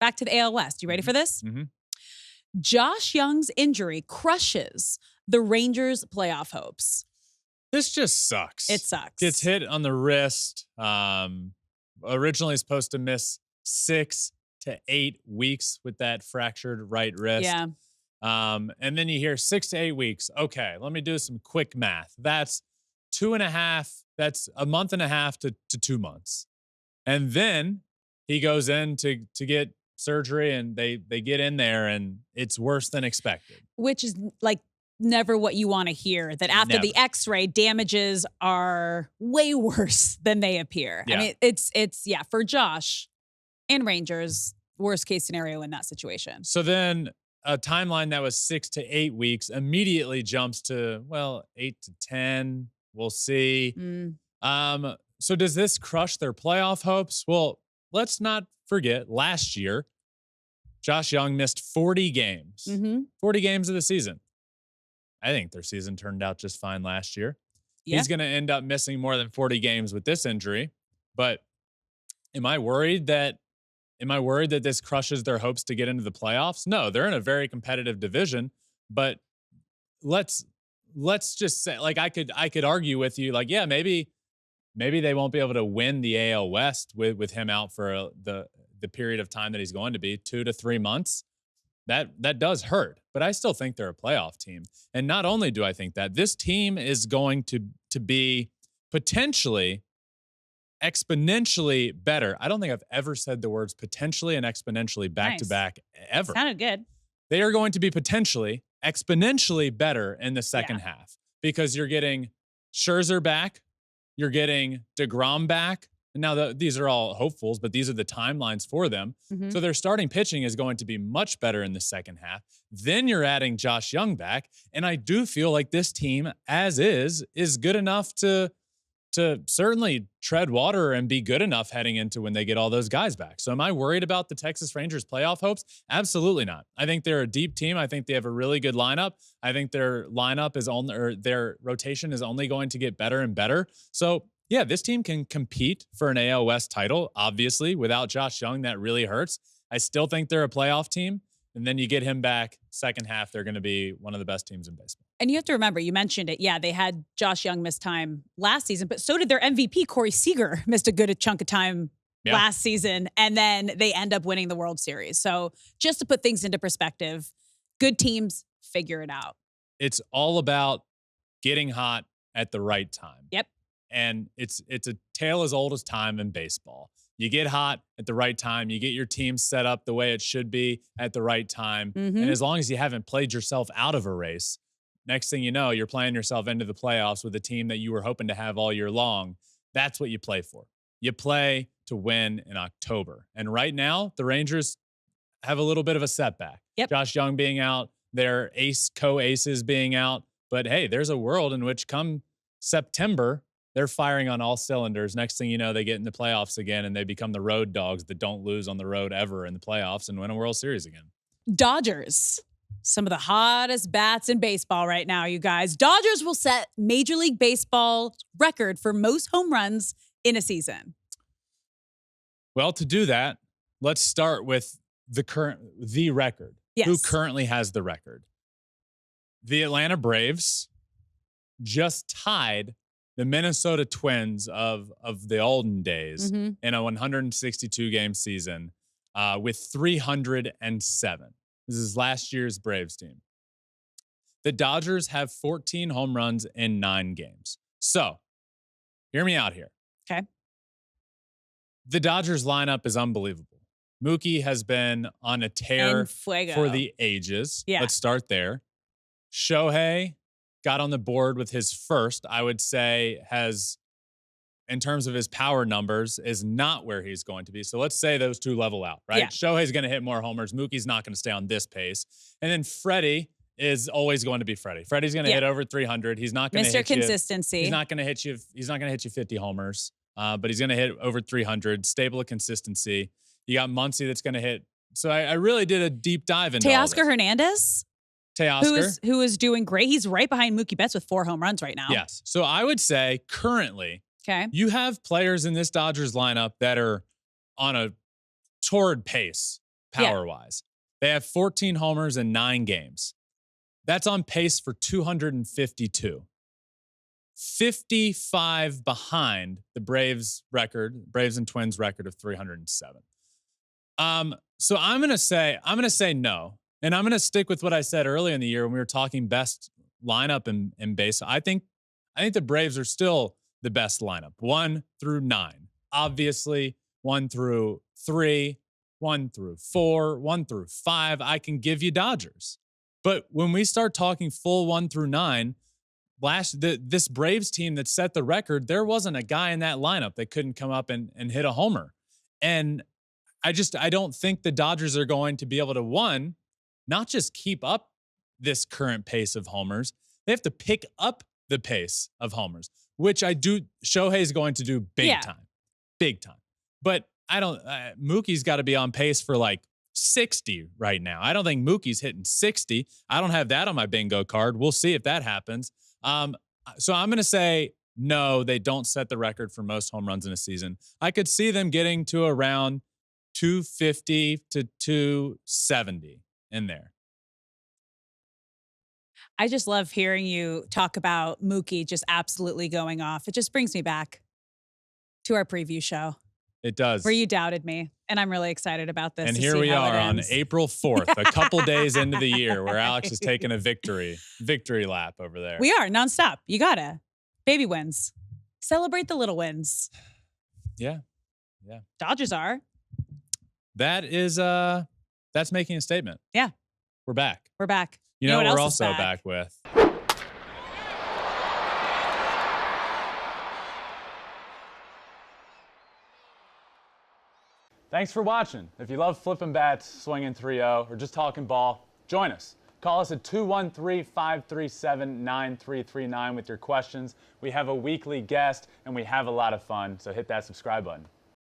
Back to the AL West. You ready for this? Mm-hmm. Josh Jung's injury crushes the Rangers' playoff hopes. This just sucks. It sucks. Gets hit on the wrist. Originally supposed to miss 6 to 8 weeks with that fractured right wrist. Yeah. And then you hear 6 to 8 weeks. Okay, let me do some quick math. That's 2.5. That's a month and a half to 2 months. And then he goes in to get surgery, and they get in there, and it's worse than expected. Which is like never what you want to hear, that after the x-ray, damages are way worse than they appear. Yeah. I mean, it's for Josh and Rangers, worst case scenario in that situation. So then a timeline that was 6 to 8 weeks immediately jumps to, 8 to 10. We'll see. So does this crush their playoff hopes? Well, let's not forget last year, Josh Jung missed 40 games. 40 games of the season. I think their season turned out just fine last year. Yeah. He's going to end up missing more than 40 games with this injury. But am I worried that this crushes their hopes to get into the playoffs? No, they're in a very competitive division, but let's just say, like, I could argue with you, like, yeah, maybe they won't be able to win the AL West with him out for the period of time that he's going to be, 2 to 3 months. That does hurt, but I still think they're a playoff team. And not only do I think that, this team is going to be potentially exponentially better. I don't think I've ever said the words potentially and exponentially back to back ever. Sounded good. They are going to be potentially exponentially better in the second half, because you're getting Scherzer back, you're getting DeGrom back. And now these are all hopefuls, but these are the timelines for them. So their starting pitching is going to be much better in the second half. Then you're adding Josh Jung back. And I do feel like this team, as is good enough to certainly tread water and be good enough heading into when they get all those guys back. So am I worried about the Texas Rangers playoff hopes? Absolutely not. I think they're a deep team. I think they have a really good lineup. I think their lineup their rotation is only going to get better and better. So yeah, this team can compete for an AL West title. Obviously, without Josh Jung, that really hurts. I still think they're a playoff team. And then you get him back, second half, they're going to be one of the best teams in baseball. And you have to remember, you mentioned it. Yeah, they had Josh Jung miss time last season, but so did their MVP, Corey Seager, missed a good chunk of time last season. And then they end up winning the World Series. So just to put things into perspective, good teams figure it out. It's all about getting hot at the right time. Yep. And it's a tale as old as time in baseball. You get hot at the right time. You get your team set up the way it should be at the right time. And as long as you haven't played yourself out of a race, next thing you know, you're playing yourself into the playoffs with a team that you were hoping to have all year long. That's what you play for. You play to win in October. And right now, the Rangers have a little bit of a setback. Yep. Josh Jung being out, their co-aces being out. But hey, there's a world in which come September, they're firing on all cylinders. Next thing you know, they get in the playoffs again, and they become the road dogs that don't lose on the road ever in the playoffs and win a World Series again. Dodgers, some of the hottest bats in baseball right now, you guys. Dodgers will set Major League Baseball record for most home runs in a season. Well, to do that, let's start with the record. Yes. Who currently has the record? The Atlanta Braves just tied the Minnesota Twins of the olden days in a 162-game season with 307. This is last year's Braves team. The Dodgers have 14 home runs in 9 games. So, hear me out here. Okay. The Dodgers lineup is unbelievable. Mookie has been on a tear for the ages. Yeah. Let's start there. Shohei got on the board with his first, I would say, has, in terms of his power numbers, is not where he's going to be. So let's say those two level out, right? Yeah. Shohei's going to hit more homers. Mookie's not going to stay on this pace. And then Freddie is always going to be Freddie. Freddie's going to hit over 300. He's not going to hit Consistency. He's not going to hit you. He's not going to hit you 50 homers, but he's going to hit over 300. Stable of consistency. You got Muncy that's going to hit. So I really did a deep dive into Teoscar Hernandez. Teoscar. Who is doing great. He's right behind Mookie Betts with 4 home runs right now. Yes. So I would say currently, you have players in this Dodgers lineup that are on a torrid pace power-wise. They have 14 homers in 9 games. That's on pace for 252. 55 behind the Braves and Twins record of 307. So I'm gonna say no. And I'm gonna stick with what I said earlier in the year when we were talking best lineup in base. I think the Braves are still the best lineup. 1 through 9. Obviously, 1 through 3, 1 through 4, 1 through 5. I can give you Dodgers. But when we start talking full 1 through 9, this Braves team that set the record, there wasn't a guy in that lineup that couldn't come up and hit a homer. And I don't think the Dodgers are going to be able to, one, not just keep up this current pace of homers, they have to pick up the pace of homers, which Shohei's going to do big time. But Mookie's got to be on pace for like 60 right now. I don't think Mookie's hitting 60. I don't have that on my bingo card. We'll see if that happens. So I'm going to say no, they don't set the record for most home runs in a season. I could see them getting to around 250 to 270 in there. I just love hearing you talk about Mookie just absolutely going off. It just brings me back to our preview show. It does. Where you doubted me. And I'm really excited about this. And here we are on April 4th, a couple days into the year where Alex is taking a victory lap over there. We are nonstop. You gotta. Baby wins. Celebrate the little wins. Yeah. Dodgers are. That is, that's making a statement. Yeah. We're back. You know what we're else is also back with. Thanks for watching. If you love flipping bats, swinging 3-0, or just talking ball, join us. Call us at 213-537-9339 with your questions. We have a weekly guest, and we have a lot of fun, so hit that subscribe button.